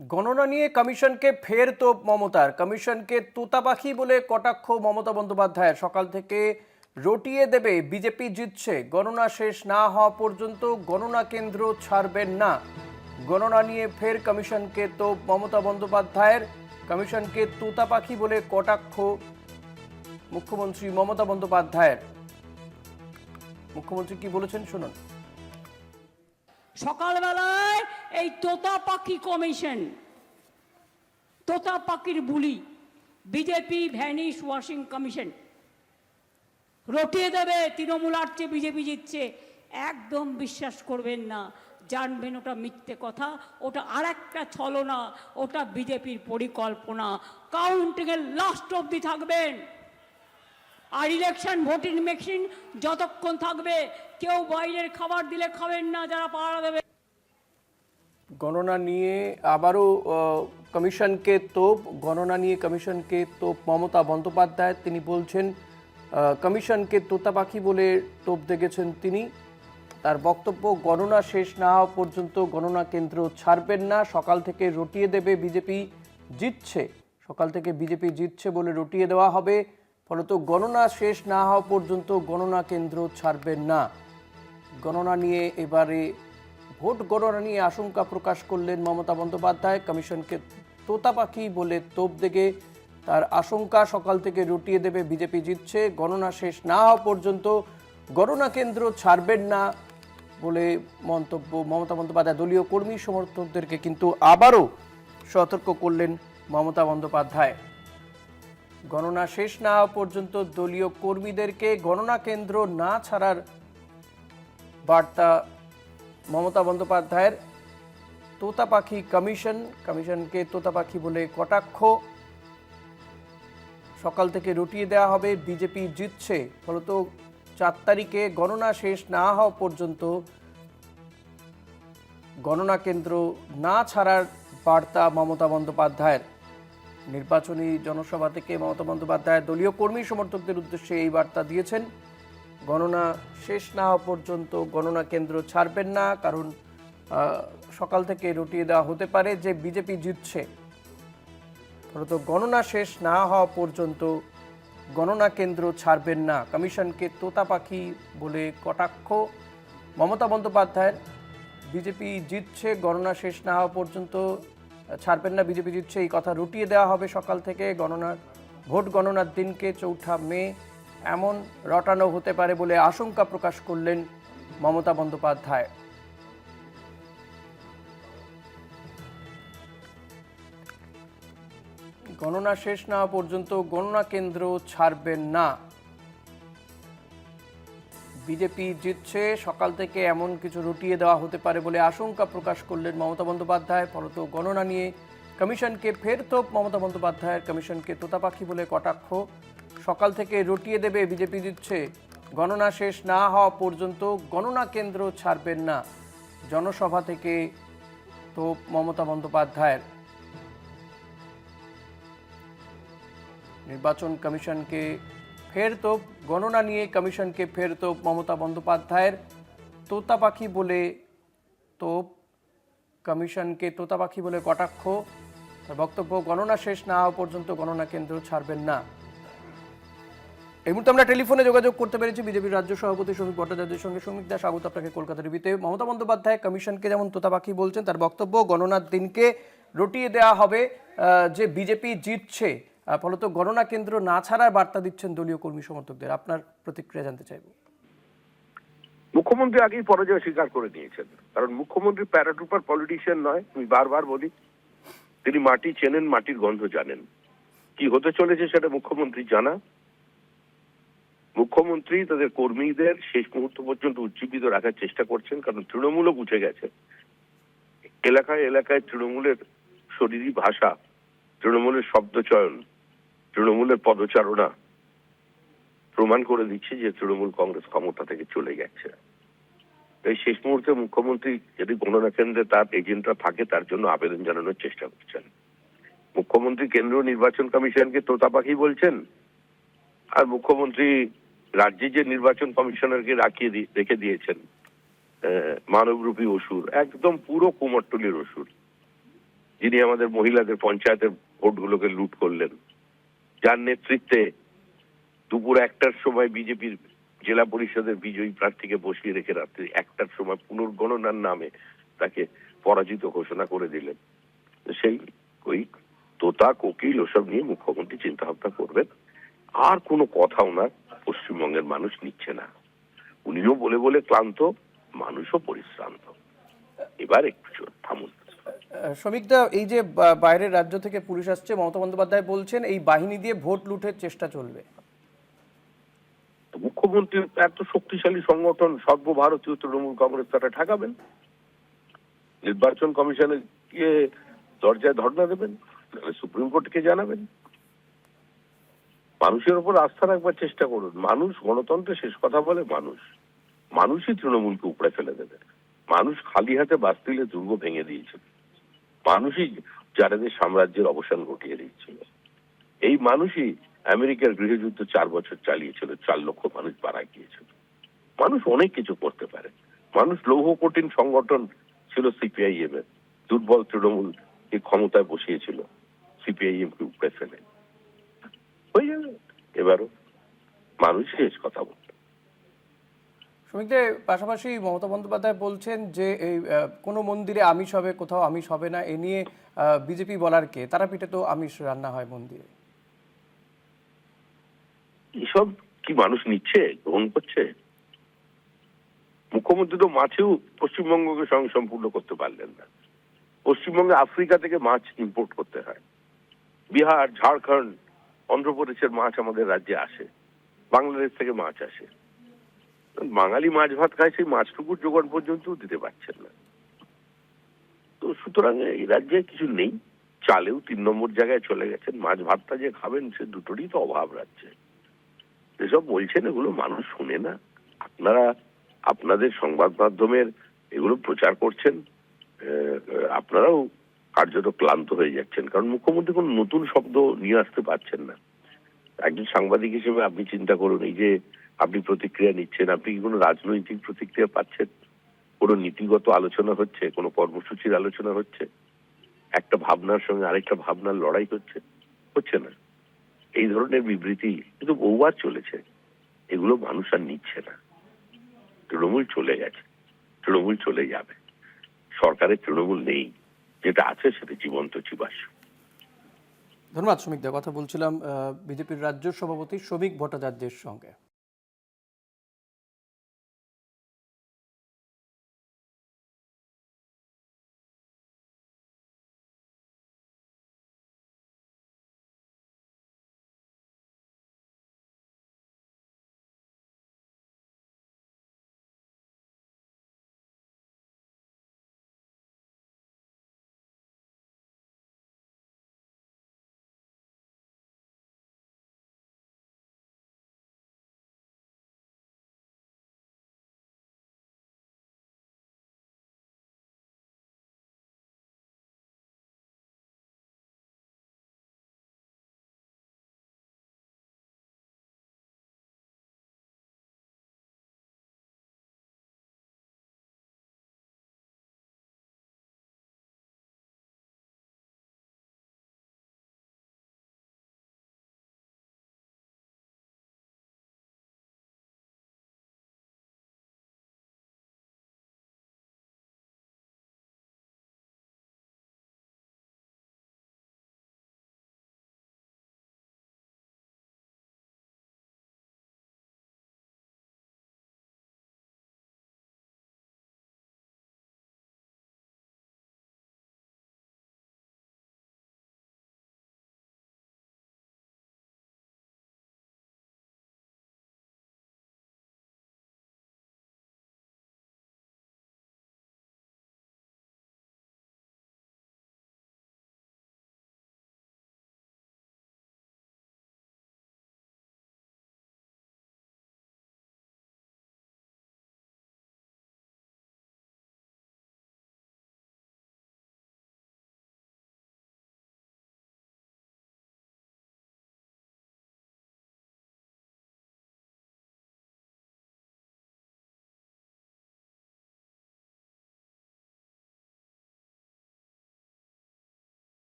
গণনা নিয়ে কমিশনকে ফের তোপ মমতার। কমিশনকে তোতা পাখি বলে কটাক্ষ মমতা বন্দ্যোপাধ্যায়ের। সকাল থেকে রটিয়ে দেবে বিজেপি জিতছে, গণনা শেষ না হওয়া পর্যন্ত গণনা কেন্দ্র ছাড়বেন না। গণনা নিয়ে ফের কমিশনকে তোপ মমতা বন্দ্যোপাধ্যায়ের। কমিশনকে তোতা পাখি বলে কটাক্ষ মুখ্যমন্ত্রী মমতা বন্দ্যোপাধ্যায়ের। মুখ্যমন্ত্রী কি বলেছেন শুনুন। সকালবেলায় এই তোতা পাখি কমিশন, তোতা পাখির বুলি, বিজেপি ভ্যানিশ ওয়াশিং কমিশন রটিয়ে দেবে তৃণমূল আসছে বিজেপি জিতছে। একদম বিশ্বাস করবেন না, জানবেন ওটা মিথ্যে কথা, ওটা আর একটা ছলনা, ওটা বিজেপির পরিকল্পনা। কাউন্টিংয়ের লাস্ট অবধি থাকবেন, আর ইলেকশন ভোটিং মেশিন যতক্ষণ থাকবে কেউ বাইরের খাবার দিলে খাবেন না যারা পাহারা দেবে। গণনা নিয়ে আবারও কমিশনকে তোপ। গণনা নিয়ে কমিশনকে তোপ মমতা বন্দ্যোপাধ্যায়। তিনি বলছেন কমিশনকে তোতা পাখি বলে তোপ দেখেছেন তিনি। তার বক্তব্য, গণনা শেষ না হওয়া পর্যন্ত গণনা কেন্দ্র ছাড়বেন না। সকাল থেকে রটিয়ে দেবে বিজেপি জিতছে, সকাল থেকে বিজেপি জিতছে বলে রটিয়ে দেওয়া হবে। ফলত গণনা শেষ না হওয়া পর্যন্ত গণনা কেন্দ্র ছাড়বেন না। গণনা নিয়ে এবারে ভোট গণনা নিয়ে আশঙ্কা প্রকাশ করলেন মমতা বন্দ্যোপাধ্যায়। কমিশনকে তোতা পাখি বলে তোপ দেখে তার আশঙ্কা, সকাল থেকে রটিয়ে দেবে বিজেপি জিতছে, গণনা শেষ না হওয়া পর্যন্ত গণনা কেন্দ্র ছাড়বেন না বলে মন্তব্য মমতা বন্দ্যোপাধ্যায়। দলীয় কর্মী সমর্থকদেরকে কিন্তু আবারও সতর্ক করলেন মমতা বন্দ্যোপাধ্যায়। গণনা শেষ না হওয়া পর্যন্ত দলীয় কর্মীদেরকে গণনা কেন্দ্র না ছাড়ার বার্তা মমতা বন্দ্যোপাধ্যায়ের। তোতা পাখি কমিশনকে তোতা পাখি বলে কটাক্ষ। সকাল থেকে রটিয়ে দেওয়া হবে, বিজেপি জিতছে, ফলত 4 তারিখে গণনা শেষ না হওয়া পর্যন্ত গণনা কেন্দ্র না ছাড়ার বার্তা মমতা বন্দ্যোপাধ্যায়ের। নির্বাচনী জনসভা থেকে মমতা বন্দ্যোপাধ্যায় দলীয় কর্মী সমর্থকদের উদ্দেশ্যে এই বার্তা দিয়েছেন। গণনা শেষ না হওয়া পর্যন্ত গণনা কেন্দ্র ছাড়বেন না, কারণ সকাল থেকে রটিয়ে দেওয়া হতে পারে যে বিজেপি জিতছে। ফলত গণনা শেষ না হওয়া পর্যন্ত গণনা কেন্দ্র ছাড়বেন না। কমিশনকে তোতা পাখি বলে কটাক্ষ মমতা বন্দ্যোপাধ্যায়ের। বিজেপি জিতছে, গণনা শেষ না হওয়া পর্যন্ত ছাড়বেন না, বিজেপি জিতছে, এই কথা রটিয়ে দেওয়া হবে সকাল থেকে। ভোট গণনার দিনকে 4 মে এমন রটানো হতে পারে বলে আশঙ্কা প্রকাশ করলেন মমতা বন্দ্যোপাধ্যায়। গণনা শেষ না হওয়া পর্যন্ত গণনা কেন্দ্র ছাড়বেন না। বিজেপি জিতছে, সকাল থেকে এমন কিছু রটিয়ে দেওয়া হতে পারে বলে আশঙ্কা প্রকাশ করলেন মমতা বন্দ্যোপাধ্যায়। ফলত গণনা নিয়ে কমিশনকে ফের তোপ মমতা বন্দ্যোপাধ্যায়ের। কমিশনকে তোতা পাখি বলে কটাক্ষ। সকাল থেকে রটিয়ে দেবে বিজেপি জিতছে, গণনা শেষ না হওয়া পর্যন্ত গণনা কেন্দ্র ছাড়বেন না। জনসভা থেকে তোপ মমতা বন্দ্যোপাধ্যায়ের। নির্বাচন কমিশনকে ফের তোপ, গণনা নিয়ে কমিশনকে ফের তোপ মমতা বন্দ্যোপাধ্যায়ের। তোতা পাখি বলে তোপ, কমিশনকে তোতা পাখি বলে কটাক্ষ। তার বক্তব্য, গণনা শেষ না হওয়া পর্যন্ত গণনা কেন্দ্র ছাড়বেন না। এই মুহূর্তে আমরা টেলিফোনে যোগাযোগ করতে পেরেছি বিজেপির রাজ্য সভাপতি শ্রমিক ভট্টাচার্যের সঙ্গে। শ্রমিক দা, স্বাগত আপনাকে কলকাতা টিভিতে। মমতা বন্দ্যোপাধ্যায় কমিশনকে যেমন তোতা পাখি বলছেন, তার বক্তব্য গণনার দিনকে রটিয়ে দেওয়া হবে যে বিজেপি জিতছে, ফলত গণনা কেন্দ্র না ছাড়ার বার্তা দিচ্ছেন দলীয় কর্মী সমর্থকদের। আপনার প্রতিক্রিয়া জানতে চাইব। মুখ্যমন্ত্রী আগেই পরাজয় স্বীকার করে নিয়েছেন, কারণ মুখ্যমন্ত্রী প্যারাট্রুপার পলিটিশিয়ান নয়। আমি বারবার বলি, তিনি মাটি চেনেন, মাটির গন্ধ জানেন। কি হতে চলেছে সেটা মুখ্যমন্ত্রী জানা। মুখ্যমন্ত্রী তাদের কর্মীদের শেষ মুহূর্ত পর্যন্ত উজ্জীবিত রাখার চেষ্টা করছেন, কারণ তৃণমূলও বুঝে গেছে। এলাকায় এলাকায় তৃণমূলের শরীরী ভাষা, তৃণমূলের শব্দচয়ন, তৃণমূলের পদচারণা প্রমাণ করে দিচ্ছে যে তৃণমূল কংগ্রেস ক্ষমতা থেকে চলে গেছে। তাই শেষ মুহূর্তে মুখ্যমন্ত্রী যদি গণনা কেন্দ্রে তার এজেন্টরা থাকে, তার জন্য আবেদন জানানোর চেষ্টা করছেন। মুখ্যমন্ত্রী কেন্দ্রীয় নির্বাচন কমিশনকে তোতা পাখি বলছেন, আর মুখ্যমন্ত্রী রাজ্যে যে নির্বাচন কমিশনারকে রেখে দিয়েছেন মানবরূপী অসুর, একদম পুরো কুমোরটুলির অসুর। যিনি আমাদের মহিলাদের পঞ্চায়েতের ভোটগুলোকে লুট করলেন, যার নেতৃত্বে দুপুর 1টার সময় বিজেপির জেলা পরিষদের বিজয়ী প্রার্থীকে বসিয়ে রেখে রাত্রি 1টার সময় পুনর্গণনার নামে তাকে পরাজিত ঘোষণা করে দিলেন। সেই ওই তোতা কোকিল ওসব নিয়ে মুখ্যমন্ত্রী চিন্তা ভাবনা করবেন। আর কোনো কথা ওনার পশ্চিমবঙ্গের মানুষ নিচ্ছে না। উনিও বলে বলে ক্লান্ত, মানুষও পরিশ্রান্ত। এবার একটু থামুন। শ্রমিকদা, এই যে বাইরের রাজ্য থেকে পুলিশ আসছে, মমতা বন্দ্যোপাধ্যায় বলছেন এই বাহিনী দিয়ে ভোট লুটের চেষ্টা চলবে। মুখ্যমন্ত্রী এত শক্তিশালী সংগঠন সর্বভারতীয় তৃণমূল কংগ্রেস, তারা ঠেকাবেন? নির্বাচন কমিশনে গিয়ে দরজায় ধর্ণা দেবেন, সুপ্রিম কোর্টকে জানাবেন। মানুষের উপর আস্থা রাখবার চেষ্টা করুন। মানুষ গণতন্ত্রের শেষ কথা বলে মানুষই তৃণমূলকে উপড়ে ফেলে দেবে। মানুষ খালি হাতে বাস্তিলে দুর্গ ভেঙে দিয়েছিল, মানুষই জারেদের সাম্রাজ্যের অবসান ঘটিয়ে দিয়েছিল। এই মানুষই আমেরিকার গৃহযুদ্ধ 4 বছর চালিয়েছিল, 4 লক্ষ মানুষ মারা গিয়েছিল। মানুষ অনেক কিছু করতে পারে। মানুষ লৌহ কঠিন সংগঠন ছিল সিপিআইএম এর, দুর্বল তৃণমূল ক্ষমতায় বসিয়েছিল, সিপিআইএম কে উপড়ে ফেলে। হয়ে যাবে এবারও, মানুষ শেষ কথা বলবে। শ্রমিকদের পাশাপাশি মমতা বন্দ্যোপাধ্যায় বলছেন যে এই কোনো মন্দিরে আমিষ হবে, কোথাও আমিষ হবে না, এ নিয়ে বিজেপি বলার কে? তারাপীঠে তো আমিষ রান্না হয় মন্দিরে। এসব কি মানুষ নিচ্ছে, গ্রহণ করছে? মুখ্যমন্ত্রী তো মাছেও পশ্চিমবঙ্গকে স্বয়ংসম্পূর্ণ করতে পারলেন না। পশ্চিমবঙ্গে আফ্রিকা থেকে মাছ ইম্পোর্ট করতে হয়, বিহার, ঝাড়খণ্ড, অন্ধ্রপ্রদেশের মাছ আমাদের রাজ্যে আসে, বাংলাদেশ থেকে মাছ আসে। বাঙালি মাছ ভাত খায়, সেই মাছটুকুর যোগান পর্যন্ত দিতে পারছেন না। তো সুতরাং এই রাজ্যে কিছু নেই। চালেও 3 নম্বর জায়গায় চলে গেছেন। মাছ ভাতটা যে খাবেন, সে দুটোরই তো অভাব রাজ্যে। এসব বলছেন, এগুলো মানুষ শুনে না। আপনারা আপনাদের সংবাদ মাধ্যমের এগুলো প্রচার করছেন, আপনারাও কার্যত ক্লান্ত হয়ে যাচ্ছেন, কারণ মুখ্যমন্ত্রী কোনো নতুন শব্দ নিয়ে আসতে পারছেন না। একজন সাংবাদিক হিসেবে আপনি চিন্তা করুন, এই যে আপনি প্রতিক্রিয়া নিচ্ছেন, আপনি কি কোনো রাজনৈতিক প্রতিক্রিয়া পাচ্ছেন? কোনো নীতিগত আলোচনা হচ্ছে? কোনো কর্মসূচির আলোচনা হচ্ছে? একটা ভাবনার সঙ্গে আরেকটা ভাবনার লড়াই হচ্ছে না। এই ধরনের বিবৃতি কিন্তু বহুবার চলেছে। এগুলো মানুষ আর নিচ্ছে না। তৃণমূল চলে গেছে, তৃণমূল চলে যাবে। সরকারের তৃণমূল নেই, যেটা আছে সেটা জীবন্ত জীবাশ্ম। ধন্যবাদ শ্রমিকদা। কথা বলছিলাম বিজেপির রাজ্য সভাপতি শ্রমিক ভট্টাচার্যের সঙ্গে।